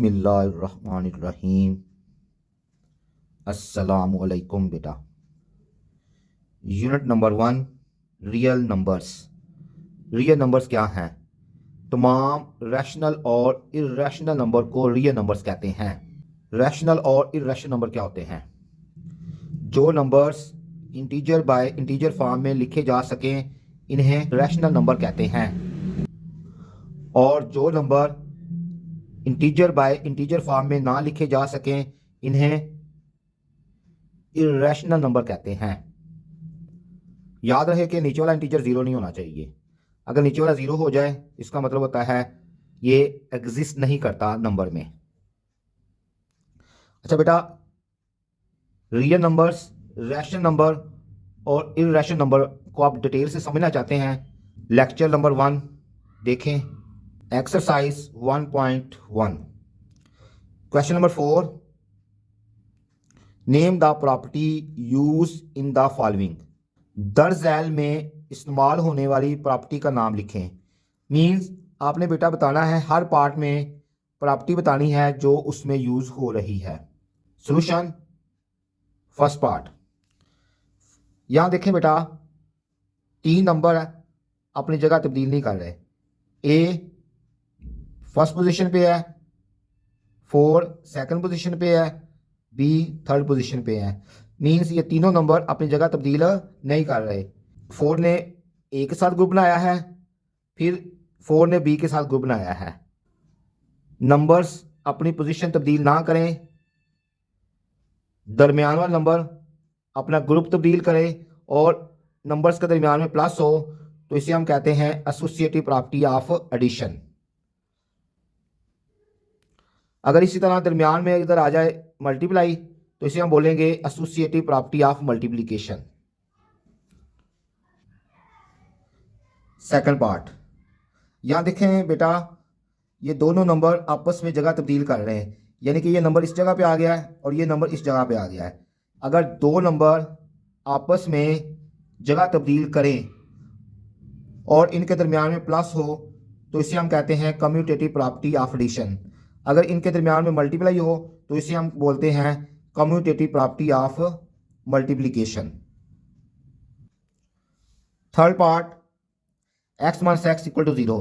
बिस्मिल्लाहिर्रहमानिर्रहीम। अस्सलामुअलैकुम बेटा। Unit number 1, real numbers. Real numbers क्या हैं? तमाम रैशनल और इर्रेशनल नंबर को रियल नंबर्स कहते हैं। रैशनल और इर्रेशनल नंबर क्या होते हैं? जो numbers integer by integer form में लिखे जा सकें इन्हें रैशनल नंबर कहते हैं, और जो number integer by integer form में ना लिखे जा सकें इन्हें इर्रेशनल नंबर कहते हैं। याद रहे कि नीचे वाला इंटीजर जीरो नहीं होना चाहिए। अगर नीचे वाला जीरो हो जाए इसका मतलब होता है ये एग्जिस्ट नहीं करता नंबर में। अच्छा बेटा, रियल नंबर्स, रैशनल नंबर और इर्रेशनल नंबर को आप डिटेल से समझना चाहते हैं, लेक्चर नंबर 1 देखें। Exercise 1.1, question number 4, name the property use in the following. दर्ज झैल में इस्तेमाल होने वाली प्रॉपर्टी का नाम लिखें। मीन्स आपने बेटा बताना है, हर पार्ट में प्रॉपर्टी बतानी है जो उसमें यूज हो रही है। Solution, first part. यहां देखें बेटा, 3 नंबर अपनी जगह तब्दील नहीं कर रहे। ए फर्स्ट पोजीशन पे है, 4 सेकंड पोजीशन पे है, बी थर्ड पोजीशन पे है। मीन्स ये तीनों नंबर अपनी जगह तब्दील नहीं कर रहे। 4 ने ए के साथ ग्रुप बनाया है, फिर 4 ने बी के साथ ग्रुप बनाया है। नंबर्स अपनी पोजीशन तब्दील ना करें, दरमियान वाला नंबर अपना ग्रुप तब्दील करें और नंबर्स के दरमियान में प्लस हो तो इसे हम कहते हैं एसोसिएटिव प्रॉपर्टी ऑफ एडिशन। अगर इसी तरह दरमियान में इधर आ जाए मल्टीप्लाई तो इसे हम बोलेंगे associative property of multiplication. Second part, यहां देखें बेटा, ये दोनों नंबर आपस में जगह तब्दील कर रहे हैं, यानी कि ये नंबर इस जगह पे आ गया है और ये नंबर इस जगह पे आ गया है। अगर दो नंबर आपस में जगह तब्दील करें और इनके दरमियान में प्लस हो तो इसे हम कहते हैं कम्यूटेटिव प्रॉपर्टी ऑफ एडिशन। अगर इनके दरमियान में मल्टीप्लाई हो तो इसे हम बोलते हैं commutative property of multiplication. Third part, x minus x equal to 0,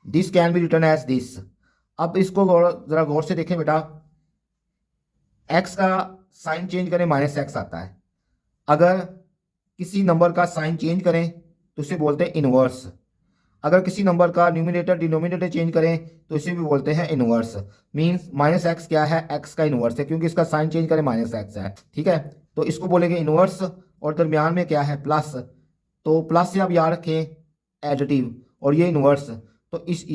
this can be written as this. अब इसको जरा गौर से देखें बेटा, x का साइन चेंज करें माइनस एक्स आता है। अगर किसी नंबर का साइन चेंज करें तो इसे बोलते हैं इनवर्स। अगर किसी नंबर का न्यूमिनेटर डिनोमिनेटर चेंज करें तो इसे भी बोलते हैं इनवर्स। मींस माइनस एक्स क्या है? एक्स का इनवर्स है, क्योंकि इसका साइन चेंज करें माइनस एक्स है। ठीक है, तो इसको बोलेंगे इनवर्स। और दरमियान में क्या है? प्लस। तो प्लस से आप याद रखें एडिटिव, और ये इनवर्स। तो इस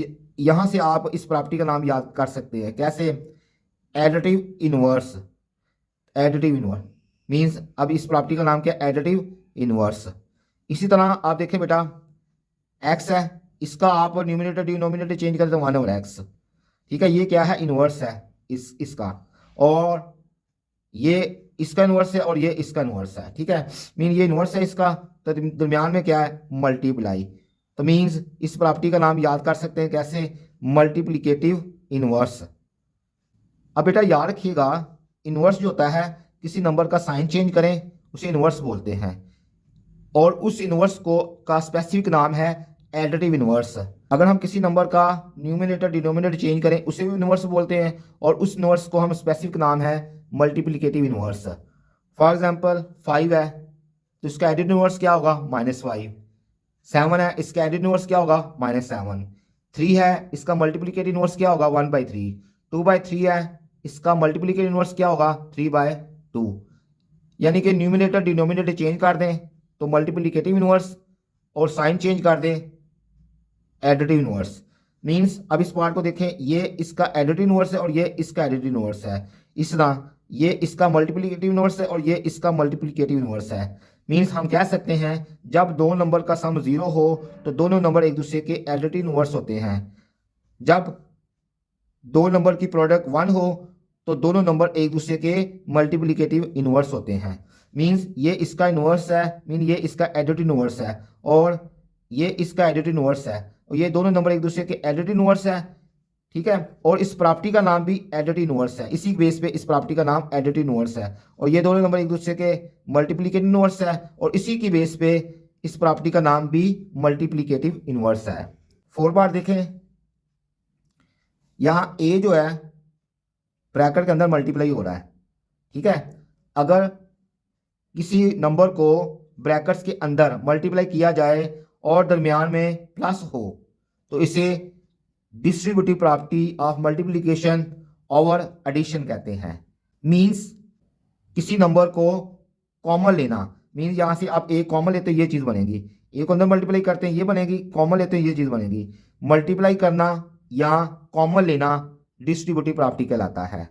यहां से आप इस प्रॉपर्टी का नाम याद कर सकते हैं। कैसे? Additive inverse. Additive inverse means अब इस प्रॉपर्टी का नाम क्या? Additive inverse. इसी तरह आप देखें बेटा, एक्स है, इसका आप न्यूमिनेटर डिनोमिनेटर चेंज करें तो 1 ओवर एक्स। ठीक है, ये क्या है? इनवर्स है इसका, और ये इसका इनवर्स है और ये इसका इनवर्स है। ठीक है, मीन ये इनवर्स है इसका, तो दरमियान में क्या है? मल्टीप्लाई। तो मीन्स इस प्रॉपर्टी का नाम याद कर सकते हैं कैसे? Multiplicative inverse. अब बेटा याद रखिएगा, इनवर्स जो होता है, किसी नंबर का साइन चेंज करें उसे इनवर्स बोलते हैं, और उस इनवर्स को का स्पेसिफिक नाम है एडिटिव इनवर्स। अगर हम किसी नंबर का न्यूमिनेटर डिनोमिनेटर चेंज करें उसे भी इनवर्स बोलते हैं, और उस इनवर्स को हम स्पेसिफिक नाम है मल्टीप्लिकेटिव इनवर्स। फॉर एग्जांपल 5 है तो इसका एडिटिव इनवर्स क्या होगा? -5। 7 है, इसका एडिटिव इनवर्स क्या होगा? -7। 3 है, इसका मल्टीप्लिकेटिव इनवर्स क्या होगा? 1/3। 2/3 है, इसका मल्टीप्लिकेटिव इनवर्स क्या होगा? 3/2। यानी कि न्यूमिनेटर डिनोमिनेटर चेंज कर दें तो मल्टीप्लिकेटिव इनवर्स, और साइन चेंज कर दें एडिटिव इनवर्स। मींस अब इस पार्ट को देखें, ये इसका एडिटिव इनवर्स है और ये इसका एडिटिव इनवर्स है। इस तरह ये इसका मल्टीप्लिकेटिव इनवर्स है और ये इसका मल्टीप्लिकेटिव इनवर्स है। मींस हम कह सकते हैं जब दो नंबर का सम 0 हो तो दोनों नंबर एक दूसरे के एडिटिव इनवर्स होते हैं। जब दो नंबर की प्रोडक्ट 1 हो तो दोनों नंबर एक दूसरे के मल्टीप्लिकेटिव इनवर्स होते हैं। मींस ये इसका इनवर्स है, मीन ये इसका एडिटिव इनवर्स है, और ये इसका एडिटिव इनवर्स है, और ये दोनों नंबर एक दूसरे के एडिटिव इनवर्स है। ठीक है। और इस प्रॉपर्टी का नाम भी एडिटिव इनवर्स है, इसी बेस पे इस प्रॉपर्टी का नाम एडिटिव इनवर्स है। और ये दोनों नंबर एक दूसरे के मल्टीप्लिकेटिव इनवर्स है, और इसी की बेस पे इस प्रॉपर्टी का नाम भी मल्टीप्लिकेटिव इनवर्स है। 4 पार्ट देखें। यहाँ ए जो है ब्रैकेट के अंदर मल्टीप्लाई हो रहा है, ठीक है। अगर किसी नंबर को ब्रैकेट्स के अंदर मल्टीप्लाई किया जाए और दरमियान में प्लस हो तो इसे distributive property of multiplication over addition कहते हैं। मींस किसी नंबर को कॉमन लेना, मींस यहाँ से आप ए कॉमन लेते हैं ये चीज़ बनेगी, ए को अंदर मल्टीप्लाई करते हैं ये बनेगी, कॉमन लेते हैं ये चीज़ बनेगी। मल्टीप्लाई करना या कॉमन लेना डिस्ट्रीब्यूटिव प्रॉपर्टी कहलाता है।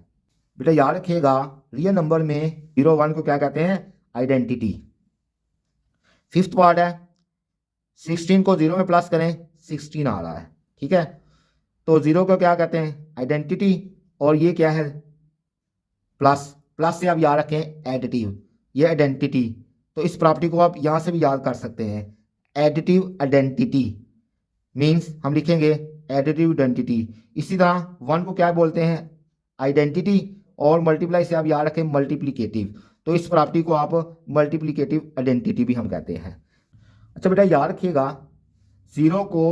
बेटा याद रखिएगा, रियल नंबर में 0 1 को क्या कहते हैं? आइडेंटिटी। 5th पार्ट है, 16 को 0 में प्लस करें 16 आ रहा है, ठीक है। तो 0 को क्या कहते हैं? आइडेंटिटी। और ये क्या है? प्लस। प्लस से आप याद रखें एडिटिव, ये आइडेंटिटी। तो इस प्रॉपर्टी को आप यहाँ से भी याद कर सकते हैं, एडिटिव आइडेंटिटी। मीन्स हम लिखेंगे एडिटिव आइडेंटिटी। इसी तरह 1 को क्या बोलते हैं? आइडेंटिटी। और मल्टीप्लाई से आप याद रखें मल्टीप्लिकेटिव। तो इस प्रॉपर्टी को आप मल्टीप्लिकेटिव आइडेंटिटी भी हम कहते हैं। अच्छा बेटा याद रखिएगा, 0 को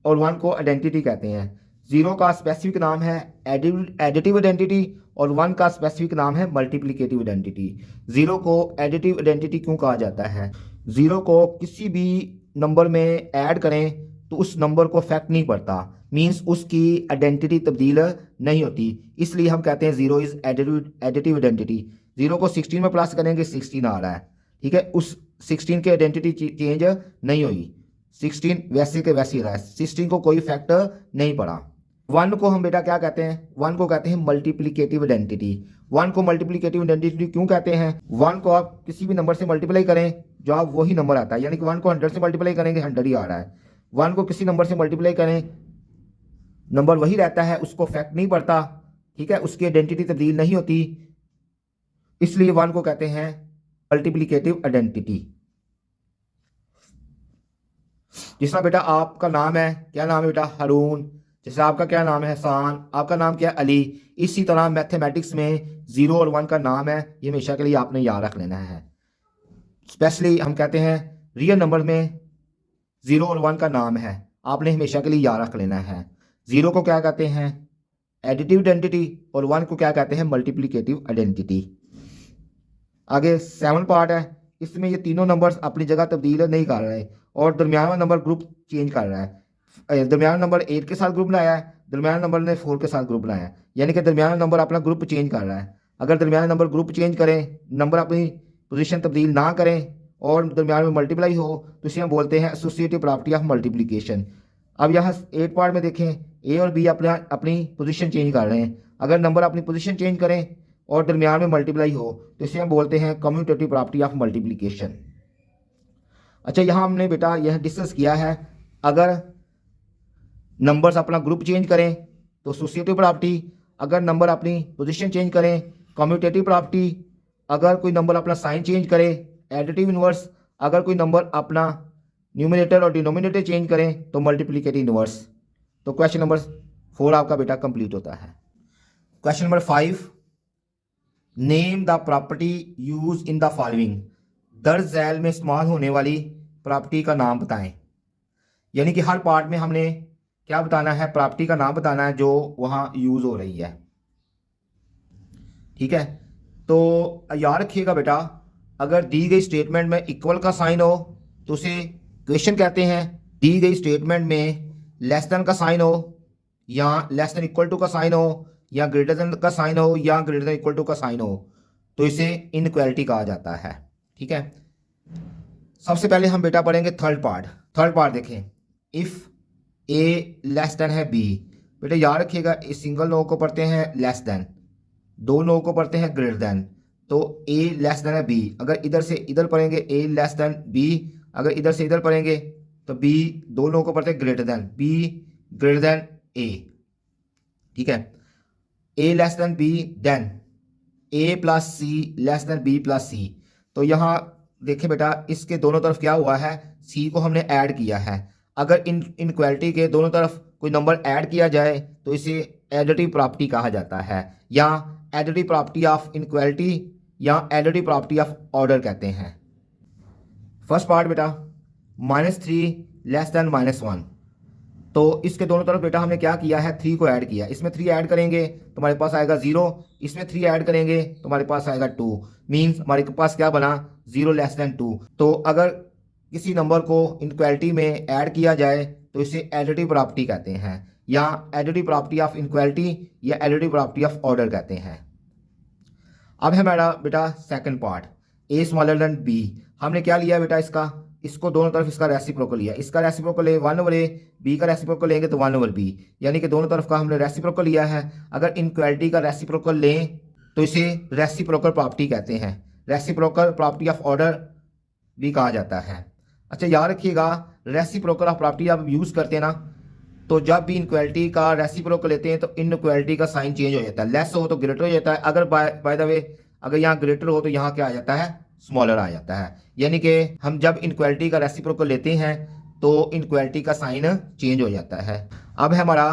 और 1 को आइडेंटिटी कहते हैं। 0 का स्पेसिफिक नाम है एडिटिव आइडेंटिटी और 1 का स्पेसिफिक नाम है मल्टीप्लिकेटिव आइडेंटिटी। 0 को एडिटिव आइडेंटिटी क्यों कहा जाता है? 0 को किसी भी नंबर में ऐड करें तो उस नंबर को इफेक्ट नहीं पड़ता, मींस उसकी आइडेंटिटी तब्दील नहीं होती, इसलिए हम कहते हैं 0 इज एडिटिव आइडेंटिटी। 0 को 16 में प्लस करेंगे 16 आ रहा है, ठीक है। उस 16 की आइडेंटिटी चेंज नहीं हुई, 16 वैसे के वैसे ही रहा है, 16 को कोई इफेक्ट नहीं पड़ा। 1 को हम बेटा क्या कहते हैं? 1 को कहते हैं मल्टीप्लिकेटिव आइडेंटिटी। 1 को मल्टीप्लिकेटिव आइडेंटिटी क्यों कहते हैं? 1 को आप किसी भी नंबर से मल्टीप्लाई करें जो आप वही नंबर आता है, यानी कि 1 को 100 से मल्टीप्लाई करेंगे 100 ही आ रहा है। 1 को किसी नंबर से मल्टीप्लाई करें नंबर वही रहता है, उसको इफेक्ट नहीं पड़ता, ठीक है, उसकी आइडेंटिटी तब्दील नहीं होती, इसलिए 1 को कहते हैं मल्टीप्लिकेटिव आइडेंटिटी। जिस तरह बेटा आपका नाम है, क्या नाम है बेटा? हारून। जैसे आपका क्या नाम है? हसान। आपका नाम क्या है? अली। इसी तरह मैथमेटिक्स में 0 और 1 का नाम है, ये हमेशा के लिए आपने याद रख लेना है। स्पेशली हम कहते हैं रियल नंबर में 0 और 1 का नाम है, आपने हमेशा के लिए याद रख लेना है। 0 को क्या कहते हैं? एडिटिव आइडेंटिटी और 1 को क्या कहते हैं? Multiplicative identity. आगे 7 पार्ट है, इसमें ये तीनों नंबर्स अपनी जगह तब्दील नहीं कर रहे और दरमियाना नंबर ग्रुप चेंज कर रहा है। दरमियाना नंबर 8 के साथ ग्रुप बनाया है, दरमियाना नंबर ने 4 के साथ ग्रुप बनाया है, यानी कि दरमियाना नंबर अपना ग्रुप चेंज कर रहा है। अगर दरमियाना नंबर ग्रुप चेंज करें, नंबर अपनी पोजीशन तब्दील ना करें और दरमियान में मल्टीप्लाई हो तो इसे हम बोलते हैं एसोसिएटिव प्रॉपर्टी ऑफ मल्टीप्लिकेशन। अब यहाँ 8 पार्ट में देखें, ए और बी अपनी पोजीशन चेंज कर रहे हैं। अगर नंबर अपनी पोजीशन चेंज करें और दरमियान में मल्टीप्लाई हो तो इसे हम बोलते हैं कम्यूटेटिव प्रॉपर्टी ऑफ मल्टीप्लिकेशन। अच्छा यहाँ हमने बेटा यह डिस्कस किया है, अगर नंबर्स अपना ग्रुप चेंज करें तो एसोसिएटिव प्रॉपर्टी, अगर नंबर अपनी पोजीशन चेंज करें कम्यूटेटिव प्रॉपर्टी, अगर कोई नंबर अपना साइन चेंज करे एडिटिव इनवर्स, अगर कोई नंबर अपना न्यूमिनेटर और डिनोमिनेटर चेंज करें तो मल्टीप्लिकेटिव इनवर्स। तो क्वेश्चन नंबर 4 आपका बेटा कंप्लीट होता है। Question number 5, name the property use in the following. दर्ज झैल में इस्तेमाल होने वाली प्रॉपर्टी का नाम बताएं। यानी कि हर पार्ट में हमने क्या बताना है? प्रॉपर्टी का नाम बताना है जो वहां यूज हो रही है, ठीक है। तो याद रखिएगा बेटा, अगर दी गई स्टेटमेंट में इक्वल का साइन हो तो उसे क्वेश्चन कहते हैं। दी गई स्टेटमेंट में लेस देन का साइन हो या लेस देन इक्वल टू का साइन हो या ग्रेटर देन का साइन हो या ग्रेटर देन इक्वल टू का साइन हो तो इसे इनइक्वालिटी कहा जाता है, ठीक है। सबसे पहले हम बेटा पढ़ेंगे थर्ड पार्ट देखें, इफ ए लेस देन है बी। बेटा याद रखिएगा, इस सिंगल नो को पढ़ते हैं लेस देन, दो नो को पढ़ते हैं ग्रेटर देन। तो ए लेस देन है बी, अगर इधर से इधर पढ़ेंगे ए लेस देन बी, अगर इधर से इधर पढ़ेंगे तो बी, दो नो को पढ़ते हैं greater than, B greater than A, ठीक है। A less than B then A plus C less than B plus C. तो यहाँ देखिए बेटा, इसके दोनों तरफ क्या हुआ है? सी को हमने ऐड किया है। अगर इन इनक्वालिटी के दोनों तरफ कोई नंबर ऐड किया जाए तो इसे एडिटिव प्रॉपर्टी कहा जाता है, या एडिटिव प्रॉपर्टी ऑफ इनक्वालिटी, या एडिटिव प्रॉपर्टी ऑफ ऑर्डर कहते हैं। फर्स्ट पार्ट बेटा, -3 < -1, तो इसके दोनों तरफ बेटा हमने क्या किया है, 3 को ऐड किया। इसमें 3 ऐड करेंगे तो हमारे पास आएगा 0, इसमें 3 ऐड करेंगे तो हमारे पास आएगा 2। मीन्स हमारे पास क्या बना, 0<2। तो अगर किसी नंबर को इनक्वालिटी में ऐड किया जाए तो इसे एडिटिव प्रॉपर्टी कहते हैं, या एडिटिव प्रॉपर्टी ऑफ इनक्वालिटी, या एडिटिव प्रॉपर्टी ऑफ ऑर्डर कहते हैं। अब है हमारा बेटा second part, a smaller than b। हमने क्या लिया बेटा, इसको दोनों तरफ इसका रेसिप्रोकल लिया। इसका रेसिप्रोकल है 1/a, b का रेसिप्रोकल लेंगे तो 1/b, यानी कि दोनों तरफ का हमने रेसिप्रोकल लिया है। अगर इनक्वालिटी का रेसिप्रोकल लें तो इसे रेसिप्रोकल प्रॉपर्टी कहते हैं, रेसिप्रोकल प्रॉपर्टी ऑफ ऑर्डर भी कहा जाता है। अच्छा याद रखिएगा, रेसिप्रोकल ऑफ प्रॉपर्टी आप यूज़ करते हैं ना, तो जब भी इनक्वालिटी का रेसिप्रोकल लेते हैं तो इनक्वालिटी का साइन चेंज हो जाता है, लेस हो तो ग्रेटर हो जाता है, अगर बाय द वे अगर यहाँ ग्रेटर हो तो यहाँ क्या आ जाता है, स्मॉलर आ जाता है। यानी कि हम जब इनक्वालिटी का रेसिप्रोकल लेते हैं तो इनक्वालिटी का साइन चेंज हो जाता है। अब है हमारा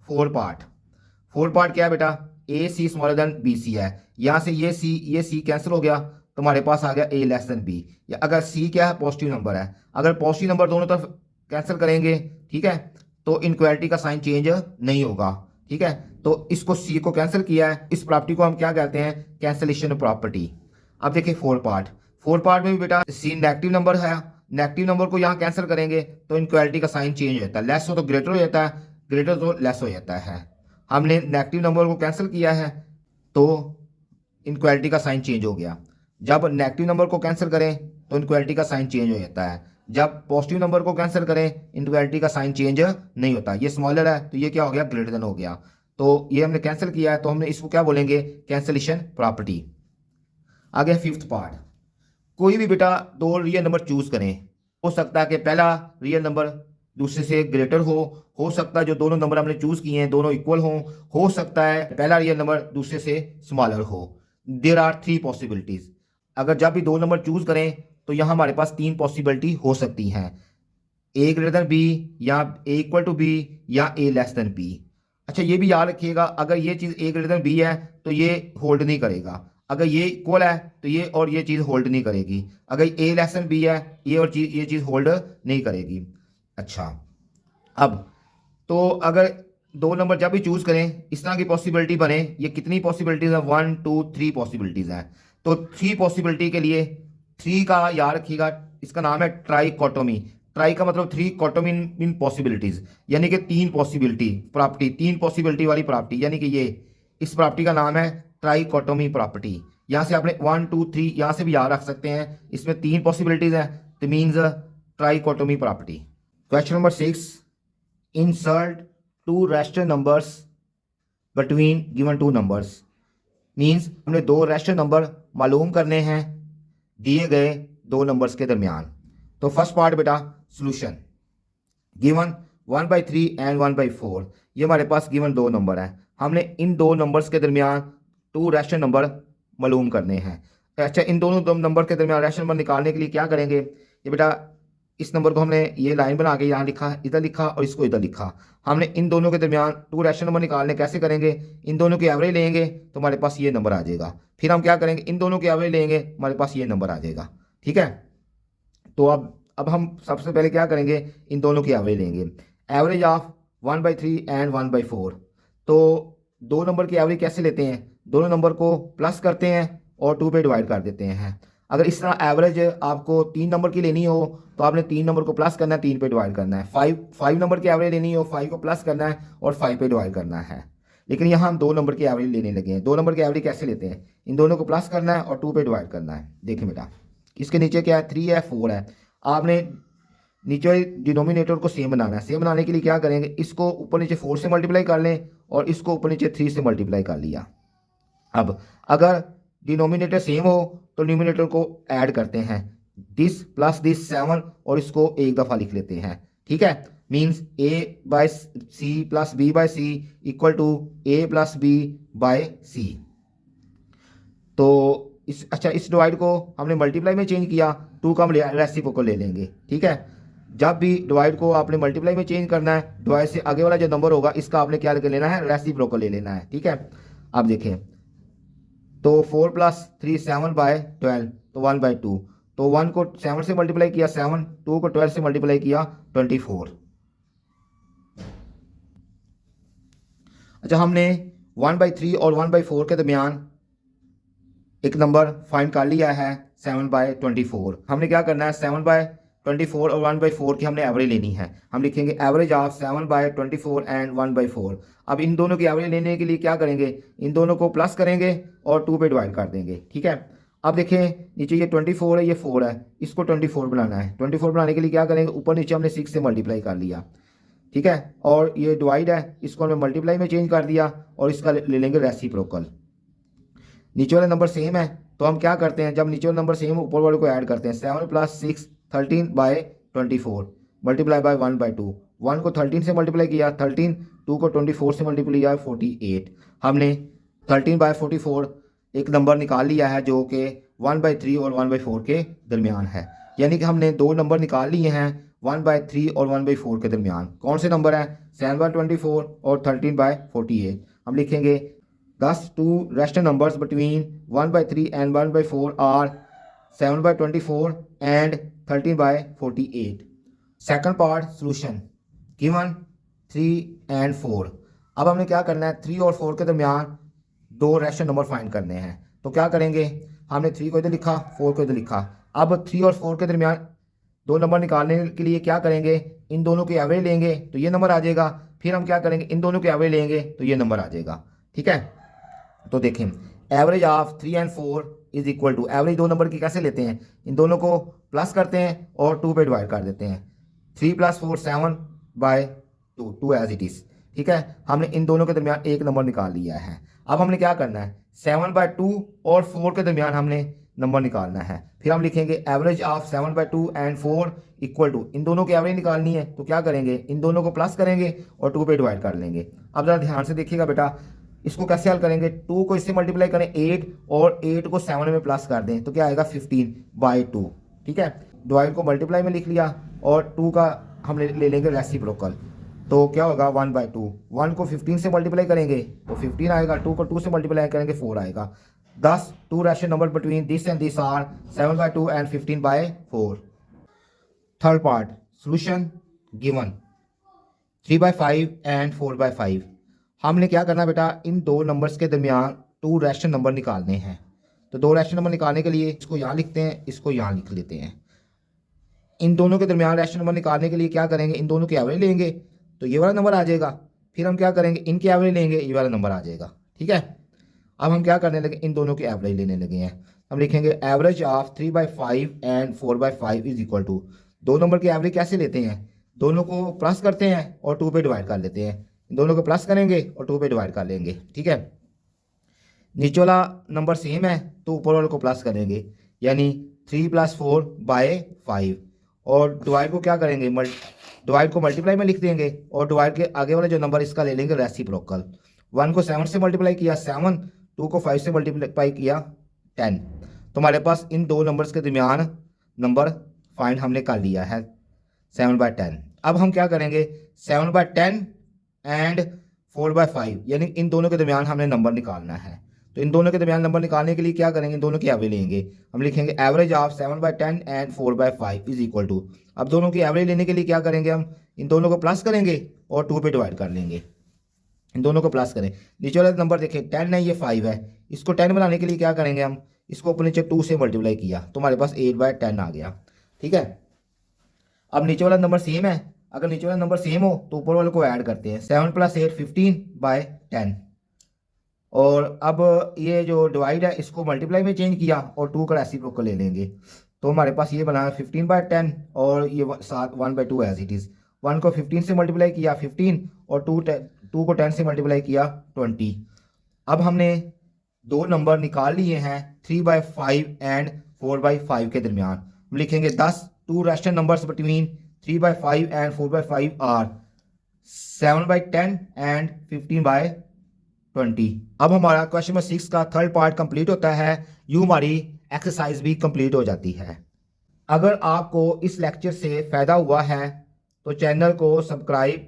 फोर्थ पार्ट क्या है बेटा, ए सी स्मॉलर देन बी सी है। यहाँ से ये सी कैंसिल हो गया तो हमारे पास आ गया ए लेस देन बी। या अगर सी क्या है, पॉजिटिव नंबर है, अगर पॉजिटिव नंबर दोनों तरफ कैंसिल करेंगे, ठीक है, तो इनक्वालिटी का साइन चेंज नहीं होगा, ठीक है। तो इसको सी को कैंसिल किया है, इस प्रॉपर्टी को हम क्या कहते हैं, कैंसिलेशन प्रॉपर्टी। अब देखिए फोर्थ पार्ट में भी बेटा सी नेगेटिव नंबर है, नेगेटिव नंबर को यहाँ कैंसिल करेंगे तो इनक्वालिटी का साइन चेंज हो जाता है, लेस हो तो ग्रेटर हो जाता है, ग्रेटर तो लेस हो जाता है। हमने नेगेटिव नंबर को कैंसिल किया है तो इनक्वालिटी का साइन चेंज हो गया। जब नेगेटिव नंबर को कैंसिल करें तो इनक्वालिटी का साइन चेंज हो जाता है, जब पॉजिटिव नंबर को कैंसिल करें इनक्वालिटी का साइन चेंज नहीं होता। ये स्मॉलर है तो ये क्या हो गया, ग्रेटर देन हो गया। तो ये हमने कैंसिल किया है तो हमने इसको क्या बोलेंगे, कैंसिलेशन प्रॉपर्टी। आगे फिफ्थ पार्ट, कोई भी बेटा दो रियल नंबर चूज करें, हो सकता है कि पहला रियल नंबर दूसरे से ग्रेटर हो सकता है जो दोनों नंबर हमने चूज किए हैं दोनों इक्वल हो सकता है पहला रियल नंबर दूसरे से स्मॉलर हो। There are 3 possibilities. अगर जब भी दो नंबर चूज करें तो यहाँ हमारे पास 3 पॉसिबिलिटी हो सकती हैं, ए ग्रेटर देन बी, या ए इक्वल टू बी, या ए लेस देन बी। अच्छा ये भी याद रखिएगा, अगर ये चीज़ ए ग्रेटर देन बी है तो ये होल्ड नहीं करेगा, अगर ये इक्वल है तो ये और ये चीज़ होल्ड नहीं करेगी, अगर ए लेस देन बी है ये और ये चीज़ होल्ड नहीं करेगी। अच्छा अब तो अगर दो नंबर जब भी चूज करें इस तरह की पॉसिबिलिटी बने, ये कितनी पॉसिबिलिटीज है, 1 2 3 पॉसिबिलिटीज हैं। तो 3 पॉसिबिलिटी के लिए 3 का याद रखिएगा, इसका नाम है ट्राइकोटोमी। ट्राई का मतलब 3 कॉटोमी मीन पॉसिबिलिटीज, यानी कि 3 पॉसिबिलिटी प्रॉपर्टी, 3 पॉसिबिलिटी वाली प्रॉपर्टी, यानी कि ये इस प्रॉपर्टी का नाम है ट्राइकोटोमी प्रॉपर्टी। यहाँ से आपने 1 2 3 यहाँ से भी याद रख सकते हैं, इसमें 3 पॉसिबिलिटीज हैं तो means trichotomy property. Question number 6, insert 2 rational numbers between given 2 numbers. Means हमने 2 रैशनल नंबर मालूम करने हैं दिए गए 2 नंबर्स के दरमियान। तो फर्स्ट पार्ट बेटा सॉल्यूशन, गिवन 1/3 एंड 1/4, ये हमारे पास गिवन 2 नंबर है, हमने इन 2 नंबर्स के दरमियान 2 रैशनल नंबर मालूम करने हैं। अच्छा इन दोनों नंबर के दरमियान रैशनल नंबर निकालने के लिए क्या करेंगे, ये बेटा इस नंबर को हमने ये लाइन बना के यहाँ लिखा, इधर लिखा और इसको इधर लिखा। हमने इन दोनों के दरमियान 2 रैशनल नंबर निकालने कैसे करेंगे, इन दोनों की एवरेज लेंगे तो हमारे पास ये नंबर आ जाएगा, फिर हम क्या करेंगे इन दोनों की एवरेज लेंगे हमारे पास ये नंबर आ जाएगा, ठीक है। तो अब हम सबसे पहले क्या करेंगे, इन दोनों की एवरेज लेंगे, एवरेज ऑफ 1/3 एंड 1/4। तो 2 नंबर की एवरेज कैसे लेते हैं, दोनों नंबर को प्लस करते हैं और 2 पे डिवाइड कर देते हैं। अगर इस तरह एवरेज आपको 3 नंबर की लेनी हो तो आपने 3 नंबर को प्लस करना है, 3 पे डिवाइड करना है। 5 नंबर की एवरेज लेनी हो 5 को प्लस करना है और 5 पे डिवाइड करना है। लेकिन यहाँ हम 2 नंबर की एवरेज लेने लगे हैं। 2 नंबर की एवरेज कैसे लेते हैं, इन दोनों को प्लस करना है और 2 पे डिवाइड करना है। देखिए बेटा इसके नीचे क्या है, 3 है 4 है, आपने नीचे डिनोमिनेटर को सेम बनाना है। सेम बनाने के लिए क्या करेंगे, इसको ऊपर नीचे 4 से मल्टीप्लाई कर लें और इसको ऊपर नीचे 3 से मल्टीप्लाई कर लिया। अब अगर डिनोमिनेटर सेम हो तो न्यूमिनेटर को ऐड करते हैं, दिस प्लस दिस 7 और इसको एक दफ़ा लिख लेते हैं, ठीक है। Means a/c plus b/c equal to a+b/c। तो इस डिवाइड को हमने मल्टीप्लाई में चेंज किया, 2 का हम रेसिप्रोकल ले लेंगे, ठीक है। जब भी डिवाइड को आपने मल्टीप्लाई में चेंज करना है, डिवाइड से आगे वाला जो नंबर होगा इसका आपने क्या लेना है, रेसिप्रोकल ले लेना है। ठीक है, अब देखें तो 4 + 3 7/12 तो 1/2, तो 1 को 7 से मल्टीप्लाई किया 7, 2 को 12 से मल्टीप्लाई किया 24। अच्छा, हमने 1/3 और 1/4 के दरमियान एक नंबर फाइंड कर लिया है 7/24। हमने क्या करना है, 7/24 और 1/4 की हमने एवरेज लेनी है। हम लिखेंगे एवरेज ऑफ 7/24 एंड 1/4। अब इन दोनों की एवरेज लेने के लिए क्या करेंगे, इन दोनों को प्लस करेंगे और 2 पे डिवाइड कर देंगे। ठीक है, अब देखें नीचे ये 24 है, ये 4 है, इसको 24 बनाना है। 24 बनाने के लिए क्या करेंगे, ऊपर नीचे हमने 6 से मल्टीप्लाई कर लिया। ठीक है, और ये डिवाइड है, इसको हमने मल्टीप्लाई में चेंज कर दिया और इसका ले लेंगे रेसिप्रोकल। नीचे वाला नंबर सेम है तो हम क्या करते हैं, जब नीचे वाला नंबर सेम ऊपर वाले को ऐड करते हैं। 7 + 6 13/24 मल्टीप्लाई बाय 1/2। 1 को 13 से मल्टीप्लाई किया 13, 2 को 24 से मल्टीप्लाई किया 48। हमने 13/44 एक नंबर निकाल लिया है जो कि 1/3 और 1/4 के दरमियान है। यानी कि हमने दो नंबर निकाल लिए हैं 1/3 और 1/4 के दरमियान। कौन से नंबर हैं, 7/24 और 13/48। हम लिखेंगे Thus, two rational numbers between 1/3 and 1/4 are 7/24 and 13/48. Second part solution given 3 and 4. अब हमने क्या करना है, 3 और 4 के दरमियान दो रैशनल नंबर फाइंड करने हैं। तो क्या करेंगे, हमने 3 को इधर लिखा, 4 को इधर लिखा। अब 3 और 4 के दरमियान दो नंबर निकालने के लिए क्या करेंगे, इन दोनों की एवरेज लेंगे तो ये नंबर आ जाएगा। फिर हम क्या करेंगे, इन दोनों की एवरेज लेंगे तो ये नंबर आ जाएगा। ठीक है, तो देखें average of 3 and 4 is equal to, average दो नंबर की कैसे लेते हैं, इन दोनों को प्लस करते हैं और 2 पे डिवाइड कर देते हैं। 3 + 4 7/2 2 एज इट इज। ठीक है, हमने इन दोनों के दरमियान एक नंबर निकाल लिया है। अब हमने क्या करना है, 7/2 और 4 के दरमियान हमने नंबर निकालना है। फिर हम लिखेंगे average of 7/2 and 4 equal to, इन दोनों की एवरेज निकालनी है तो क्या करेंगे, इन दोनों को प्लस करेंगे और 2 पे डिवाइड कर लेंगे। अब जरा ध्यान से देखिएगा बेटा, इसको कैसे हल करेंगे, 2 को इससे मल्टीप्लाई करें 8 और 8 को 7 में प्लस कर दें तो क्या आएगा 15/2। ठीक है, डिवाइड को मल्टीप्लाई में लिख लिया और 2 का हम ले लेंगे रेसिप्रोकल, तो क्या होगा 1/2। 1 को 15 से मल्टीप्लाई करेंगे तो 15 आएगा, 2 को 2 से मल्टीप्लाई करेंगे 4 आएगा। Thus, two rational numbers between this and this are 7/2 and 15/4. Third part, solution given 3/5 and 4/5. हमने क्या करना बेटा, इन दो नंबर्स के दरमियान टू रैशनल नंबर निकालने हैं। तो दो रैशनल नंबर निकालने के लिए इसको यहाँ लिखते हैं, इसको यहाँ लिख लेते हैं। इन दोनों के दरमियान रैशनल नंबर निकालने के लिए क्या करेंगे, इन दोनों की एवरेज लेंगे तो ये वाला नंबर आ जाएगा। फिर हम क्या करेंगे, इनकी एवरेज लेंगे, ये वाला नंबर आ जाएगा। ठीक है, अब हम क्या करने लगे, इन दोनों की एवरेज लेने लगे हैं। हम लिखेंगे average of 3/5 and 4/5 is equal to, दो नंबर की एवरेज कैसे लेते हैं, दोनों को प्लस करते हैं और 2 पे डिवाइड कर लेते हैं। दोनों को प्लस करेंगे और 2 पे डिवाइड कर लेंगे। ठीक है, नीचे वाला नंबर सेम है तो ऊपर वाले को प्लस करेंगे, यानी 3 + 4/5 और डिवाइड को क्या करेंगे, डिवाइड को मल्टीप्लाई में लिख देंगे और डिवाइड के आगे वाला जो नंबर इसका ले लेंगे रेसिप्रोकल। 1 को 7 से मल्टीप्लाई किया 7, 2 को 5 से मल्टीप्लाई किया 10। तो हमारे पास इन दो नंबर्स के दरमियान नंबर फाइंड हमने कर लिया है 7/10। अब हम क्या करेंगे, 7/10 एंड 4/5 यानी इन दोनों के दरमियान हमने नंबर निकालना है। तो इन दोनों के दरमियान नंबर निकालने के लिए क्या करेंगे, इन दोनों की एवरेज लेंगे। हम लिखेंगे average of 7/10 and 4/5 is equal to, अब दोनों की एवरेज लेने के लिए क्या करेंगे, हम इन दोनों को प्लस करेंगे और 2 पे डिवाइड कर लेंगे। इन दोनों को प्लस करें, नीचे वाला नंबर देखें 10 है, ये 5 है, इसको 10 बनाने के लिए क्या करेंगे, हम इसको ऊपर नीचे 2 से मल्टीप्लाई किया तो हमारे पास 8/10 आ गया। ठीक है, अब नीचे वाला नंबर सेम है, अगर नीचे वाला नंबर सेम हो तो ऊपर वाले को ऐड करते हैं। 7 + 8 15/10 और अब ये जो डिवाइड है इसको मल्टीप्लाई में चेंज किया और 2 का रेसिप्रोकल ले लेंगे तो हमारे पास ये बना 15/10 और ये 1/2 एज इट इज़। 1 को 15 से मल्टीप्लाई किया 15 और 2 को 10 से मल्टीप्लाई किया 20। अब हमने दो नंबर निकाल लिए हैं 3/5 एंड 4/5 के दरमियान। हम लिखेंगे 10 two rational numbers between 3/5 and 4/5 are 7/10 and 15/20। अब हमारा क्वेश्चन नंबर 6 का थर्ड पार्ट कंप्लीट होता है, यूं हमारी एक्सरसाइज भी कंप्लीट हो जाती है। अगर आपको इस लेक्चर से फ़ायदा हुआ है तो चैनल को सब्सक्राइब,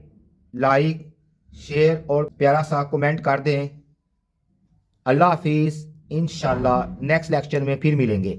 लाइक, शेयर और प्यारा सा कमेंट कर दें। अल्लाह हाफिज़। इंशाल्लाह नेक्स्ट लेक्चर में फिर मिलेंगे।